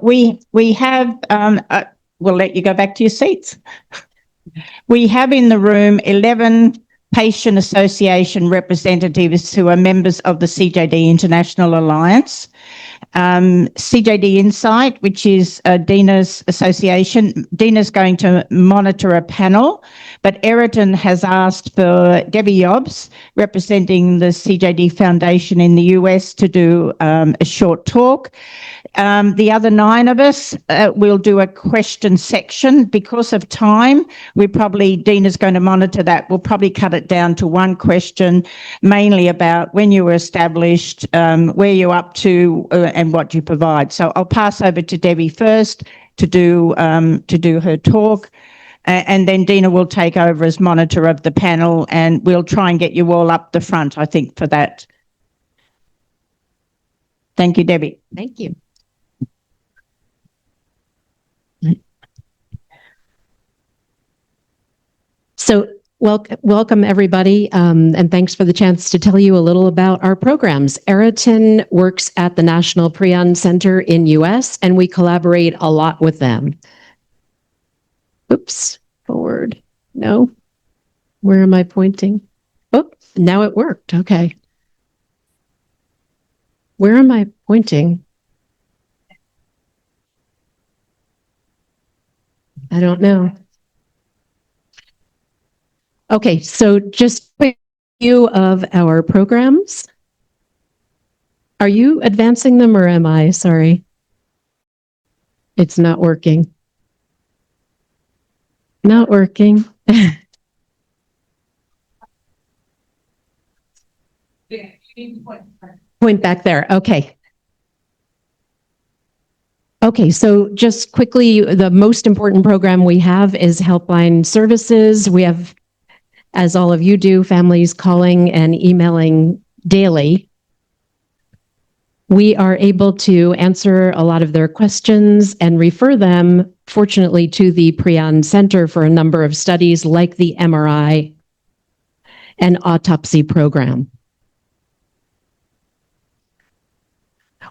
We have, we'll let you go back to your seats. We have in the room 11 patient association representatives who are members of the CJD International Alliance. CJD Insight, which is Dina's association. Dina's going to monitor a panel, but Eriton has asked for Debbie Yobbs, representing the CJD Foundation in the US, to do a short talk. The other 9 of us will do a question section. Because of time, Dina's going to monitor that. We'll probably cut it down to 1 question, mainly about when you were established, where you're up to, and what you provide. So I'll pass over to Debbie first to do her talk, and then Dina will take over as monitor of the panel, and we'll try and get you all up the front, I think, for that. Thank you, Debbie. Thank you. So welcome everybody, and thanks for the chance to tell you a little about our programs. Eriton works at the National Prion Center in US, and we collaborate a lot with them. Oops, forward. No. Where am I pointing? Oh, now it worked. Okay. Where am I pointing? I don't know. Okay, so just a quick view of our programs. Are you advancing them or am I? Sorry. It's not working. Not working. Point back there. Okay. Okay, so just quickly, the most important program we have is Helpline Services. We have, as all of you do, families calling and emailing daily. We are able to answer a lot of their questions and refer them, fortunately, to the Prion Center for a number of studies like the MRI and autopsy program.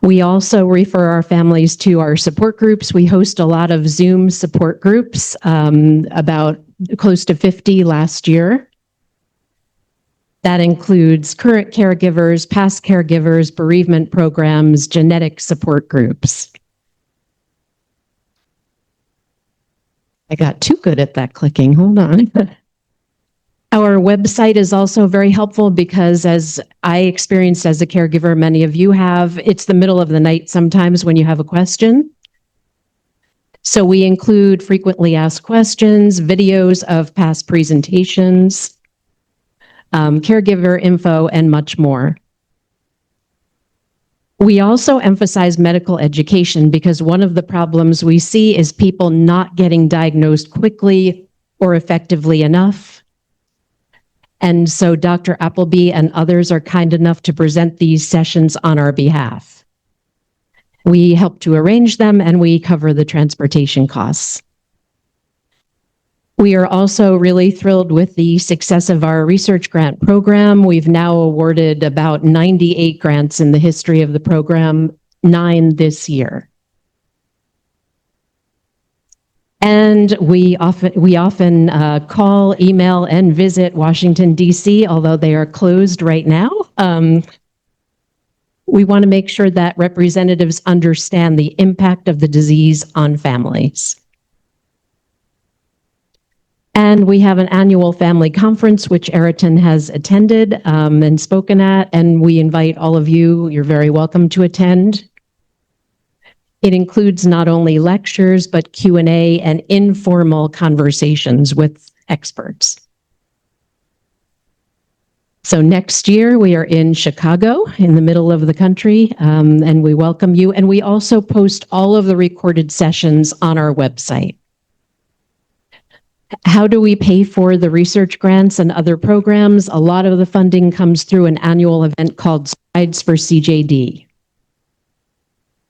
We also refer our families to our support groups. We host a lot of Zoom support groups, about close to 50 last year. That includes current caregivers, past caregivers, bereavement programs, genetic support groups. I got too good at that clicking. Hold on. Our website is also very helpful because, as I experienced as a caregiver, many of you have, it's the middle of the night sometimes when you have a question. So we include frequently asked questions, videos of past presentations, caregiver info, and much more. We also emphasize medical education because one of the problems we see is people not getting diagnosed quickly or effectively enough. And so Dr. Appleby and others are kind enough to present these sessions on our behalf. We help to arrange them and we cover the transportation costs. We are also really thrilled with the success of our research grant program. We've now awarded about 98 grants in the history of the program, 9 this year. And we often call, email, and visit Washington, D.C., although they are closed right now. We want to make sure that representatives understand the impact of the disease on families. And we have an annual family conference, which Eriton has attended and spoken at, and we invite all of you, you're very welcome to attend. It includes not only lectures, but Q&A and informal conversations with experts. So next year, we are in Chicago, in the middle of the country, and we welcome you. And we also post all of the recorded sessions on our website. How do we pay for the research grants and other programs? A lot of the funding comes through an annual event called Strides for CJD.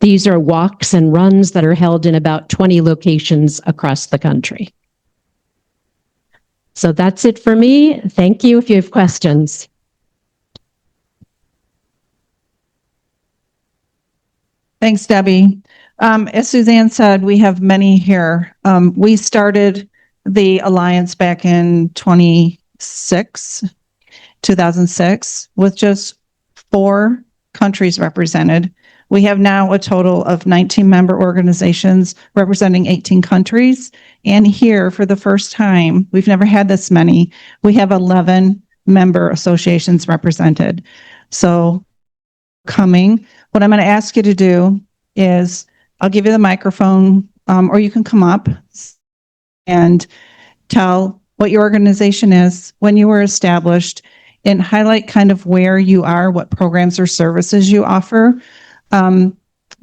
These are walks and runs that are held in about 20 locations across the country. So that's it for me. Thank you if you have questions. Thanks, Debbie. As Suzanne said, we have many here. We started the Alliance back in 2006, with just 4 countries represented. We have now a total of 19 member organizations representing 18 countries. And here, for the first time, we've never had this many, we have 11 member associations represented. So coming, what I'm going to ask you to do is, I'll give you the microphone, or you can come up and tell what your organization is, when you were established, and highlight kind of where you are, what programs or services you offer.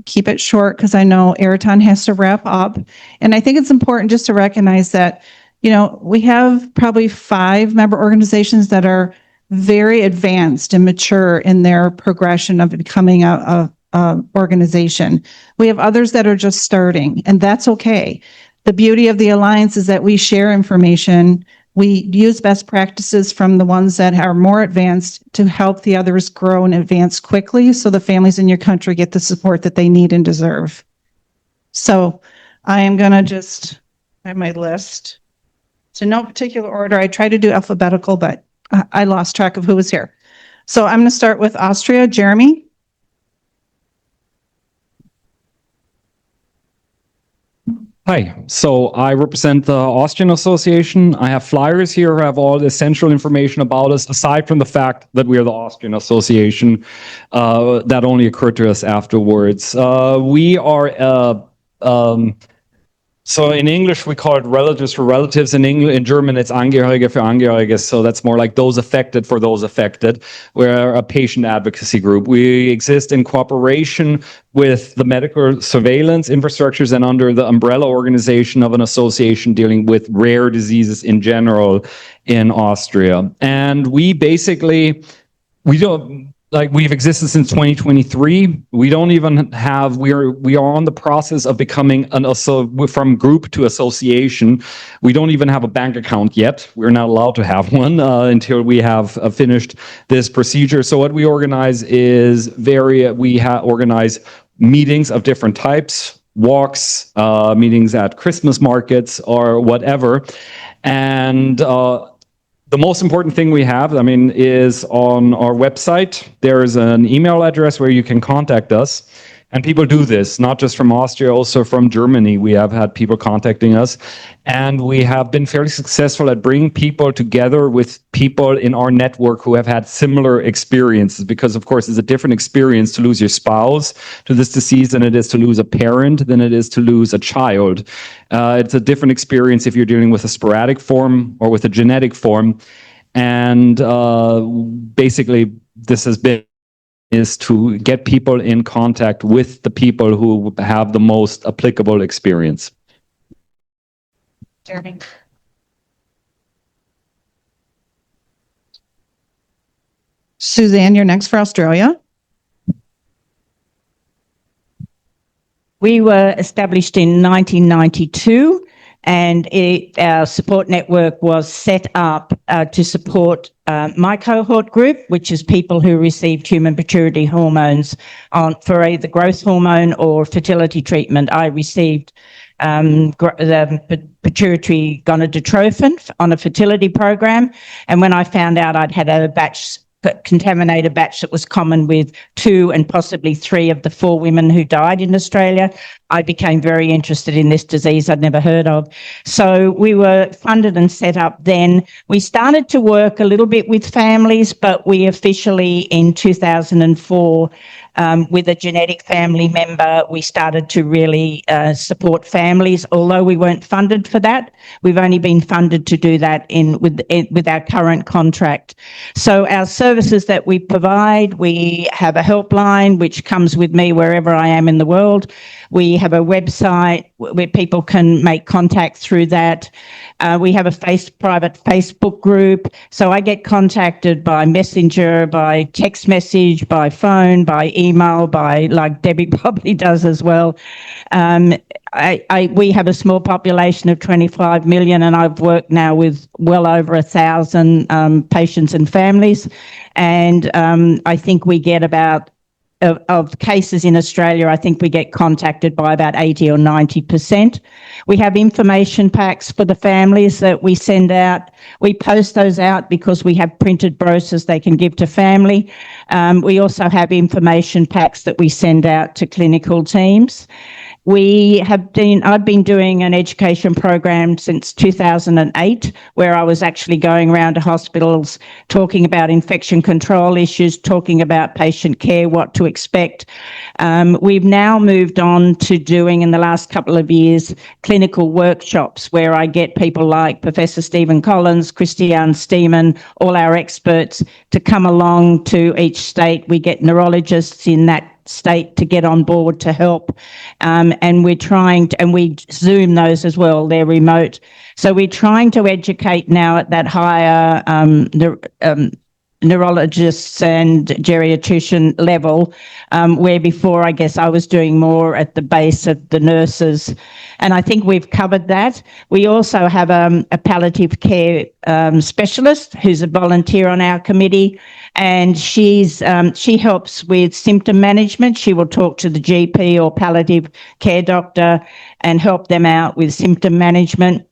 Keep it short, because I know Ayrton has to wrap up. And I think it's important just to recognize that, you know, we have probably 5 member organizations that are very advanced and mature in their progression of becoming a organization. We have others that are just starting, and that's okay. The beauty of the Alliance is that we share information. We use best practices from the ones that are more advanced to help the others grow and advance quickly, so the families in your country get the support that they need and deserve. So I am going to just have my list. So no particular order. I tried to do alphabetical, but I lost track of who was here. So I'm going to start with Austria. Jeremy. Hi, so I represent the Austrian Association. I have flyers here who have all the essential information about us, aside from the fact that we are the Austrian Association. That only occurred to us afterwards. We are so in English, we call it relatives for relatives. In German, it's Angehörige für Angehörige. So that's more like those affected for those affected. We're a patient advocacy group. We exist in cooperation with the medical surveillance infrastructures and under the umbrella organization of an association dealing with rare diseases in general in Austria. And we basically, we've existed since 2023. We don't even have, we are on the process of becoming from group to association. We don't even have a bank account yet. We're not allowed to have one until we have finished this procedure. So what we organize is organize meetings of different types, walks, meetings at Christmas markets or whatever. And the most important thing we have, is on our website. There's an email address where you can contact us. And people do this, not just from Austria, also from Germany. We have had people contacting us. And we have been fairly successful at bringing people together with people in our network who have had similar experiences. Because, of course, it's a different experience to lose your spouse to this disease than it is to lose a parent, than it is to lose a child. It's a different experience if you're dealing with a sporadic form or with a genetic form. And basically, this has been is to get people in contact with the people who have the most applicable experience. Jeremy. Suzanne, you're next for Australia. We were established in 1992, and our support network was set up to support my cohort group, which is people who received human pituitary hormones for either growth hormone or fertility treatment. I received the pituitary gonadotrophin on a fertility program, and when I found out I'd had a contaminated batch that was common with 2 and possibly 3 of the 4 women who died in Australia, I became very interested in this disease I'd never heard of. So we were funded and set up then. We started to work a little bit with families, but we officially in 2004, with a genetic family member, we started to really support families. Although we weren't funded for that, we've only been funded to do that with our current contract. So our services that we provide, we have a helpline which comes with me wherever I am in the world. We have a website where people can make contact through that. We have a private Facebook group. So I get contacted by messenger, by text message, by phone, by email, by like Debbie probably does as well. We have a small population of 25 million, and I've worked now with well over 1,000 patients and families. And I think we get about of cases in Australia, I think we get contacted by about 80 or 90%. We have information packs for the families that we send out. We post those out because we have printed brochures they can give to family. We also have information packs that we send out to clinical teams. I've been doing an education program since 2008, where I was actually going around to hospitals talking about infection control issues, talking about patient care, what to expect. We've now moved on to doing, in the last couple of years, clinical workshops where I get people like Professor Stephen Collins, Christiane Steeman, all our experts to come along to each state. We get neurologists in that state to get on board to help, and we're trying to, and we Zoom those as well, they're remote. So we're trying to educate now at that higher neurologists and geriatrician level, where before I guess I was doing more at the base of the nurses. And I think we've covered that. We also have a palliative care specialist who's a volunteer on our committee, and she helps with symptom management. She will talk to the GP or palliative care doctor and help them out with symptom management.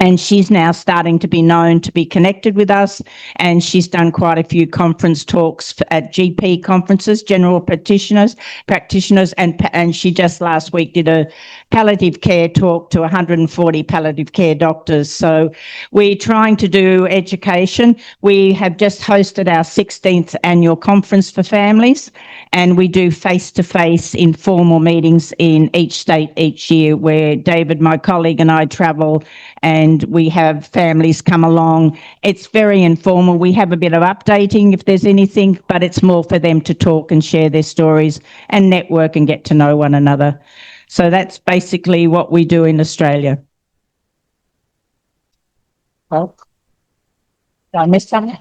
And she's now starting to be known to be connected with us. And she's done quite a few conference talks at GP conferences, general practitioners, and she just last week did a palliative care talk to 140 palliative care doctors. So we're trying to do education. We have just hosted our 16th annual conference for families, and we do face-to-face informal meetings in each state each year, where David, my colleague, and I travel, and we have families come along. It's very informal. We have a bit of updating if there's anything, but it's more for them to talk and share their stories and network and get to know one another. So that's basically what we do in Australia. Well, did I miss something?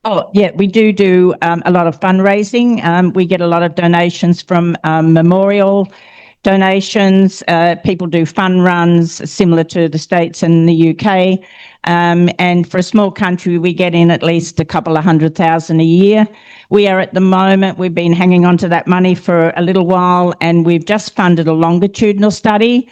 Oh, yeah, we do a lot of fundraising. We get a lot of donations from memorial donations. People do fun runs similar to the States and the UK. And for a small country, we get in at least a couple of 100,000 a year. We are at the moment, we've been hanging on to that money for a little while, and we've just funded a longitudinal study.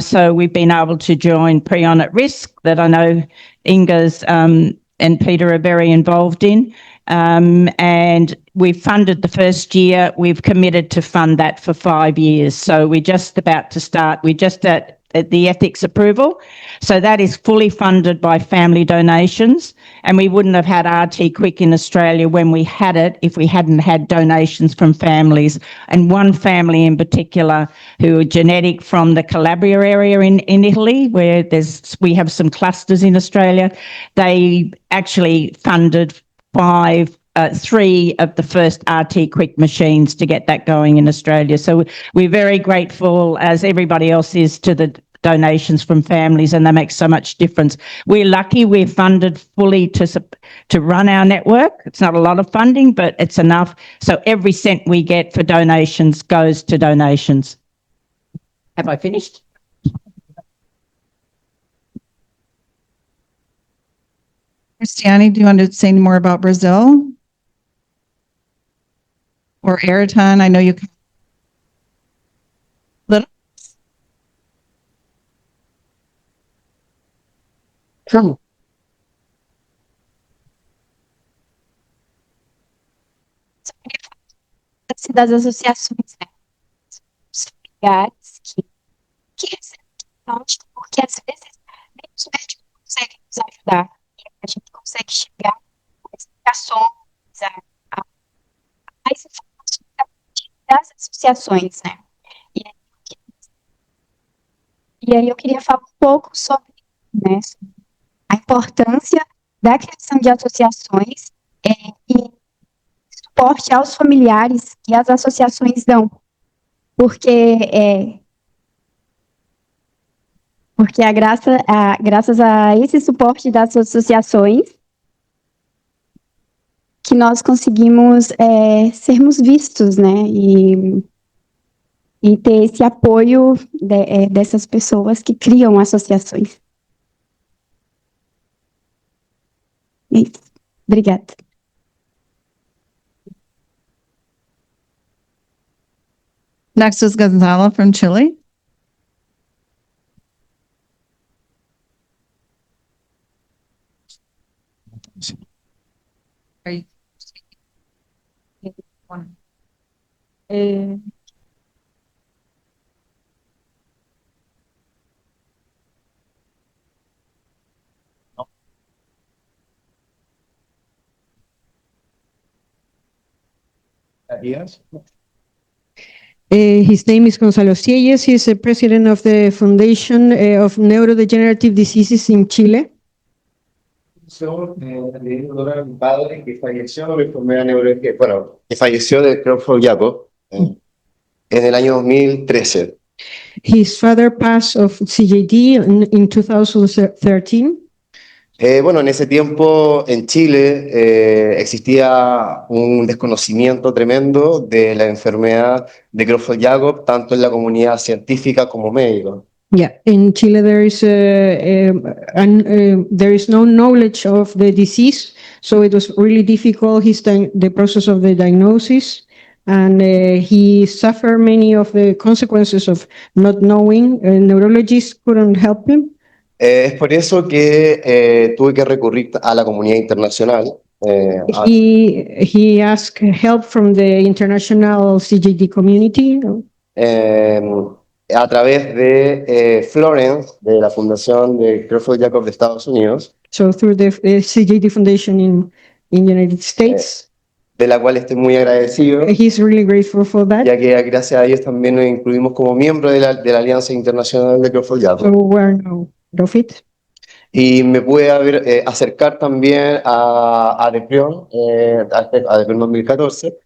So we've been able to join Prion at Risk, that I know Inga's and Peter are very involved in. And we've funded the first year. We've committed to fund that for 5 years. So we're just about to start. We're just at the ethics approval. So that is fully funded by family donations. And we wouldn't have had RT Quick in Australia when we had it if we hadn't had donations from families. And one family in particular, who are genetic from the Calabria area in Italy, where we have some clusters in Australia, they actually funded 3 of the first RT Quick machines to get that going in Australia. So we're very grateful, as everybody else is, to the donations from families, and they make so much difference. We're lucky we're funded fully to run our network. It's not a lot of funding, but it's enough. So every cent we get for donations goes to donations. Have I finished? Christiane, do you want to say any more about Brazil? Or Eritan? I know you. Little. Cool. Das associações, né? Os familiares que recebem diagnóstico, porque às vezes nem os médicos conseguem nos ajudar. A gente consegue chegar a explicações, a mais informações das associações, né? E aí eu queria falar um pouco sobre, né, a importância da criação de associações e suporte aos familiares que as associações dão, porque graças a esse suporte das associações que nós conseguimos sermos vistos, né, e ter esse apoio dessas pessoas que criam associações. É isso. Obrigada. Next is Gonzalo from Chile. His name is Gonzalo Sieyes. He is the president of the Foundation of Neurodegenerative Diseases in Chile. Mi padre que falleció de enfermedad neurológica, bueno, que falleció de Creutzfeldt-Jakob en el año 2013. His father passed of CJD in 2013. Bueno, en ese tiempo en Chile existía un desconocimiento tremendo de la enfermedad de Creutzfeldt-Jakob, tanto en la comunidad científica como médica. Yeah, in Chile there is there is no knowledge of the disease, so it was really difficult. The process of the diagnosis, and he suffered many of the consequences of not knowing. Neurologists couldn't help him. Es por eso que tuve que recurrir a la comunidad internacional. He asked help from the international CJD community. A través de Florence, de la Fundación de Creutzfeldt-Jakob de Estados Unidos. So through the CJD Foundation in United States. De la cual estoy muy agradecido. He's really grateful for that. Ya que gracias a ellos también nos incluimos como miembro de la Alianza Internacional de Creutzfeldt-Jakob. So we're now profit. Y me pude acercar también a Deprión, a Deprión 2014.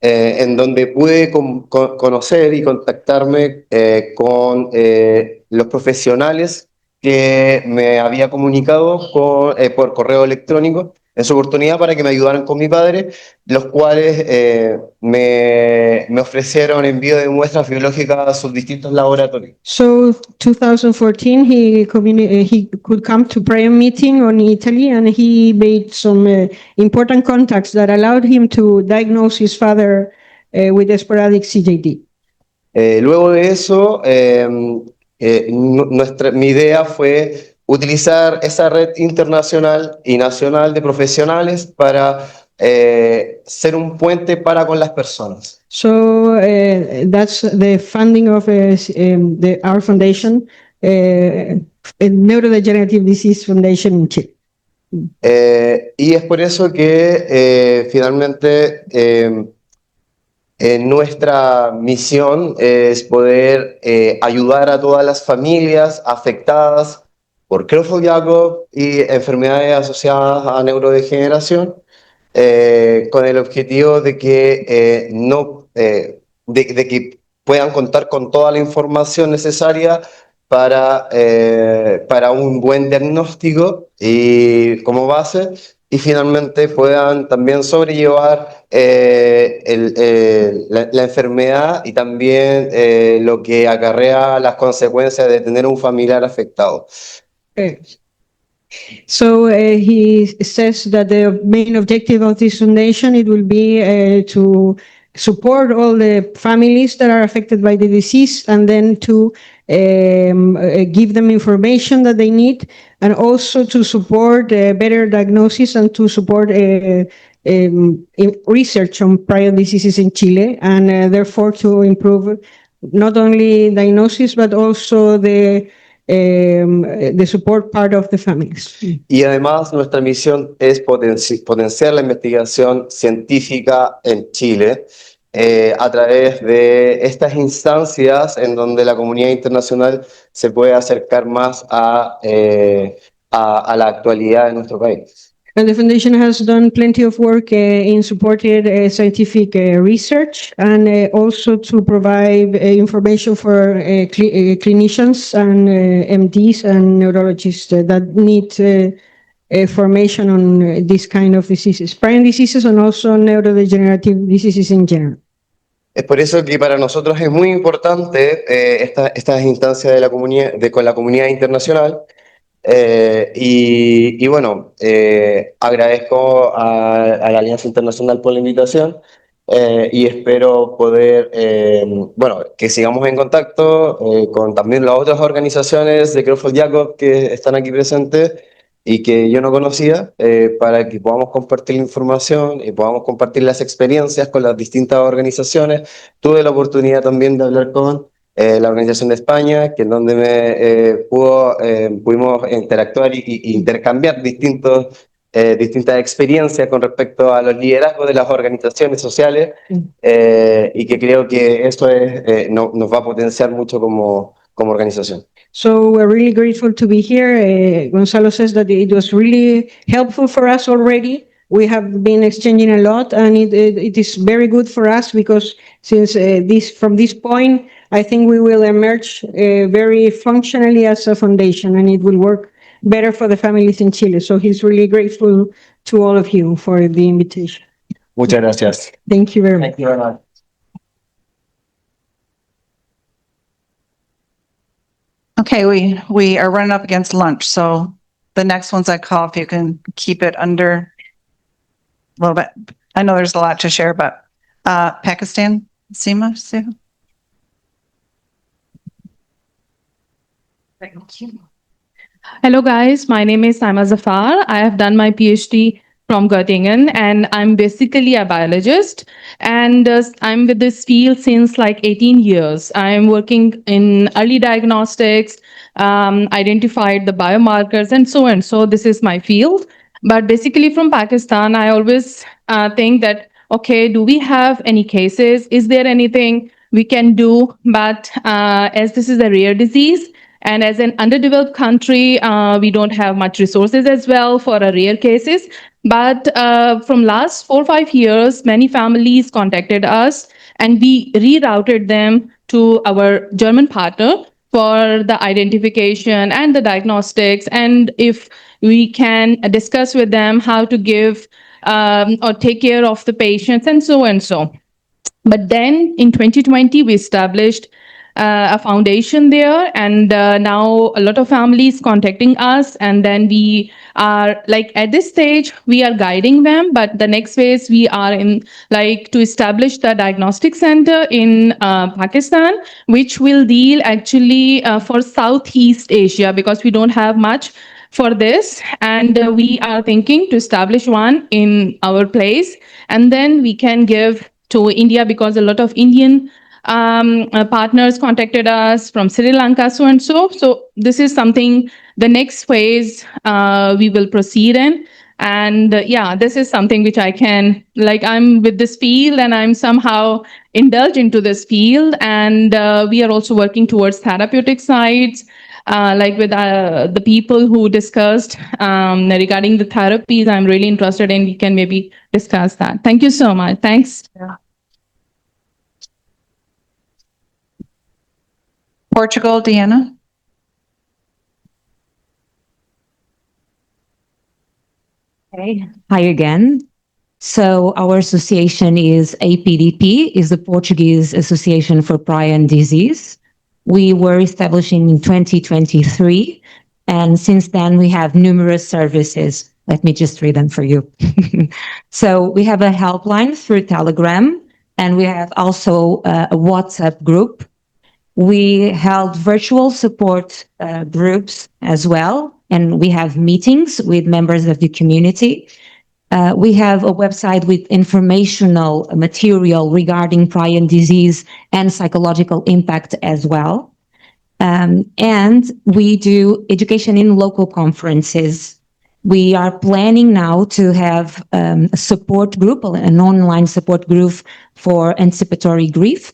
En donde pude conocer y contactarme con los profesionales que me había comunicado por correo electrónico en su oportunidad para que me ayudaran con mi padre, los cuales me ofrecieron envío de muestras biológicas a sus distintos laboratorios. So 2014 he could come to prayer meeting on Italy, and he made some important contacts that allowed him to diagnose his father with sporadic CJD. Luego de eso, mi idea fue utilizar esa red internacional y nacional de profesionales para ser un puente para con las personas. So that's the funding of our foundation, Neurodegenerative Disease Foundation in Chile. Y es por eso que finalmente nuestra misión es poder ayudar a todas las familias afectadas por Creutzfeldt-Jakob y enfermedades asociadas a neurodegeneración, con el objetivo de que, de que puedan contar con toda la información necesaria para un buen diagnóstico y como base, y finalmente puedan también sobrellevar la enfermedad y también lo que acarrea las consecuencias de tener un familiar afectado. So he says that the main objective of this foundation, it will be to support all the families that are affected by the disease, and then to give them information that they need, and also to support better diagnosis and to support research on prior diseases in Chile, and therefore to improve not only diagnosis but also the support part of the families. Y además nuestra misión es potenciar la investigación científica en Chile a través de estas instancias en donde la comunidad internacional se puede acercar más a la actualidad de nuestro país. And the foundation has done plenty of work in supported scientific research, and also to provide information for clinicians and MDs and neurologists that need formation on this kind of diseases, prion diseases, and also neurodegenerative diseases in general. Es por eso que para nosotros es muy importante estas instancias de la comunidad, con la comunidad internacional, Y bueno, agradezco a la Alianza Internacional por la invitación y espero poder, bueno, que sigamos en contacto con también las otras organizaciones de Crefeld Jacob que están aquí presentes y que yo no conocía, para que podamos compartir la información y podamos compartir las experiencias con las distintas organizaciones. Tuve la oportunidad también de hablar con la Organización de España, que en donde pudimos interactuar y intercambiar distintas experiencias con respecto a los liderazgos de las organizaciones sociales, y que creo que eso nos va a potenciar mucho como organización. So we're really grateful to be here. Gonzalo says that it was really helpful for us already. We have been exchanging a lot, and it is very good for us because since from this point, I think we will emerge very functionally as a foundation, and it will work better for the families in Chile. So he's really grateful to all of you for the invitation. Muchas gracias. Thank you very much. Thank you very much. Okay, we are running up against lunch, so the next ones I call, if you can keep it under a little bit. I know there's a lot to share, but Pakistan, Seema? Thank you. Hello guys, my name is Saima Zafar. I have done my PhD from Göttingen and I'm basically a biologist, and I'm with this field since like 18 years. I'm working in early diagnostics, identified the biomarkers and so on. So this is my field. But basically from Pakistan, I always think that, okay, do we have any cases? Is there anything we can do? But as this is a rare disease, and as an underdeveloped country, we don't have much resources as well for rare cases. But from last 4 or 5 years, many families contacted us and we rerouted them to our German partner for the identification and the diagnostics. And if we can discuss with them how to give or take care of the patients and so and so. But then in 2020, we established a foundation there, and now a lot of families contacting us, and then we are like at this stage we are guiding them, but the next phase we are in like to establish the diagnostic center in Pakistan, which will deal actually for Southeast Asia, because we don't have much for this, and we are thinking to establish one in our place, and then we can give to India, because a lot of Indian partners contacted us from Sri Lanka, so and so. So this is something, the next phase we will proceed in. And yeah, this is something which I can, like I'm with this field and I'm somehow indulged into this field. And we are also working towards therapeutic sites, like with the people who discussed regarding the therapies. I'm really interested in, we can maybe discuss that. Thank you so much. Thanks. Yeah. Portugal, Deanna? Okay. Hi again. So our association is APDP, is the Portuguese Association for Prion Disease. We were established in 2023, and since then we have numerous services. Let me just read them for you. So we have a helpline through Telegram, and we have also a WhatsApp group. We held virtual support groups as well, and we have meetings with members of the community. We have a website with informational material regarding prion disease and psychological impact as well. And we do education in local conferences. We are planning now to have a support group, an online support group for anticipatory grief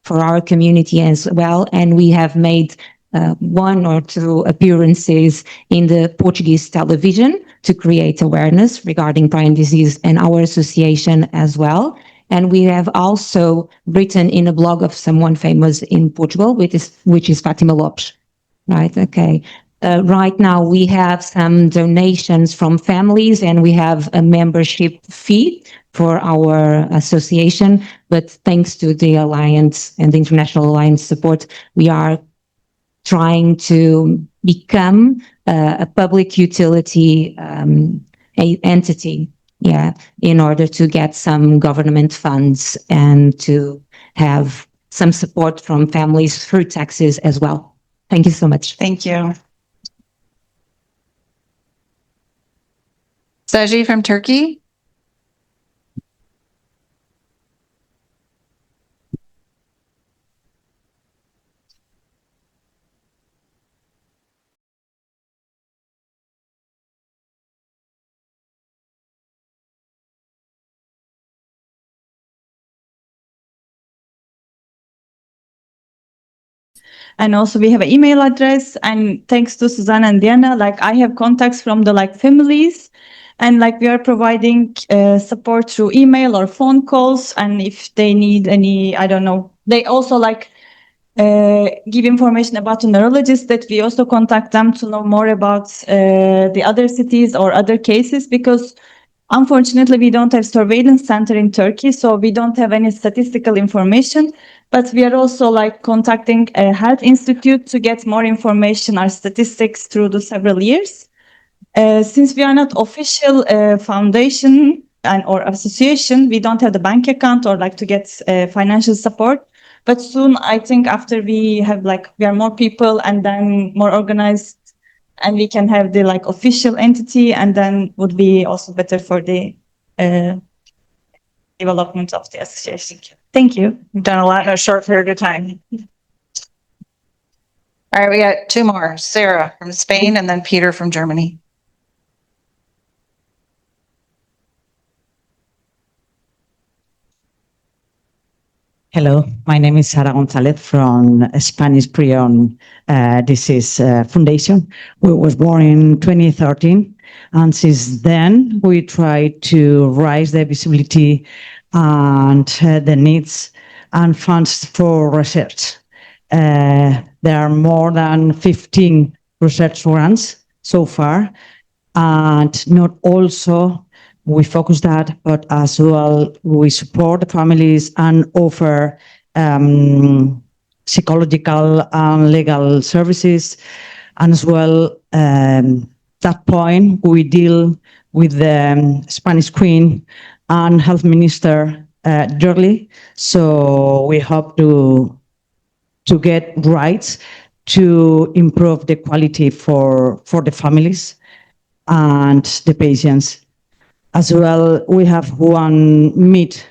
for our community as well. And we have made 1 or 2 appearances in the Portuguese television to create awareness regarding prion disease and our association as well. And we have also written in a blog of someone famous in Portugal, which is Fatima Lopes. Right, okay. Right now we have some donations from families, and we have a membership fee for our association. But thanks to the Alliance and the International Alliance support, we are trying to become a public utility entity, in order to get some government funds and to have some support from families through taxes as well. Thank you so much. Thank you. Saji from Turkey. And also we have an email address, and thanks to Susanna and Diana, like I have contacts from the like families, and like we are providing support through email or phone calls. And if they need any, I don't know, they also like give information about the neurologists, that we also contact them to know more about the other cities or other cases, because unfortunately we don't have surveillance center in Turkey, so we don't have any statistical information. But we are also like contacting a health institute to get more information or statistics through the several years. Since we are not official foundation or association, we don't have the bank account or like to get financial support. But soon, I think after we have like, we are more people and then more organized, and we can have the like official entity, and then would be also better for the development of the association. Thank you. You've done a lot in a short period of time. All right, we got two more. Sarah from Spain and then Peter from Germany. Hello, my name is Sara Gonzalez from Spanish Prion Disease Foundation. We was born in 2013, and since then we try to raise the visibility and the needs and funds for research. There are more than 15 research grants so far, and not also we focus that, but as well we support the families and offer psychological and legal services. And as well, that point we deal with the Spanish Queen and Health Minister yearly. So we hope to get rights to improve the quality for the families and the patients. As well, we have one meet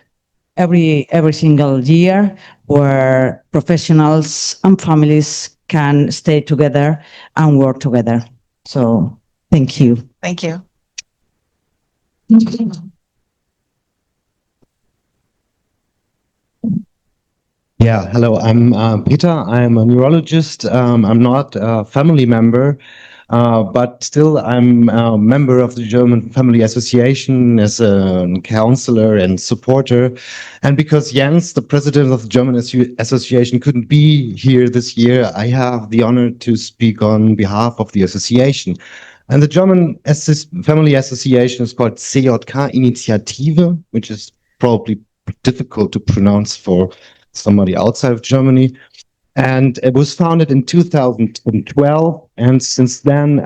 every single year where professionals and families can stay together and work together. So thank you. Thank you. Yeah, hello, I'm Peter. I'm a neurologist. I'm not a family member, but still I'm a member of the German Family Association as a counselor and supporter. And because Jens, the president of the German Association, couldn't be here this year, I have the honor to speak on behalf of the association. And the German Family Association is called CJK Initiative, which is probably difficult to pronounce for somebody outside of Germany. And it was founded in 2012. And since then,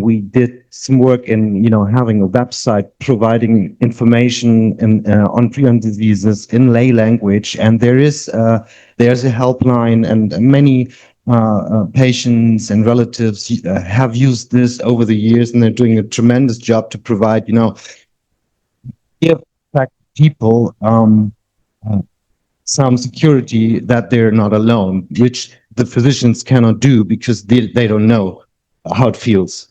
we did some work in, having a website providing information on prion diseases in lay language. And there's a helpline, and many patients and relatives have used this over the years, and they're doing a tremendous job to provide, give people some security that they're not alone, which the physicians cannot do because they don't know how it feels.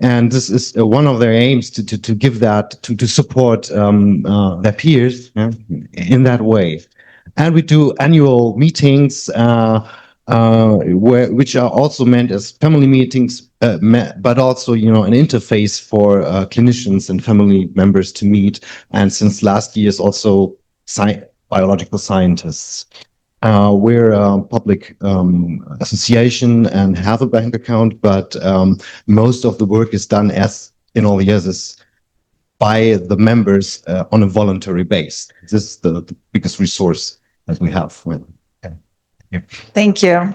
And this is one of their aims to give that, to support their peers in that way. And we do annual meetings, which are also meant as family meetings, but also, an interface for clinicians and family members to meet. And since last year is also biological scientists. We're a public association and have a bank account, but most of the work is done, as in all years, by the members on a voluntary base. This is the biggest resource that we have. Thank you.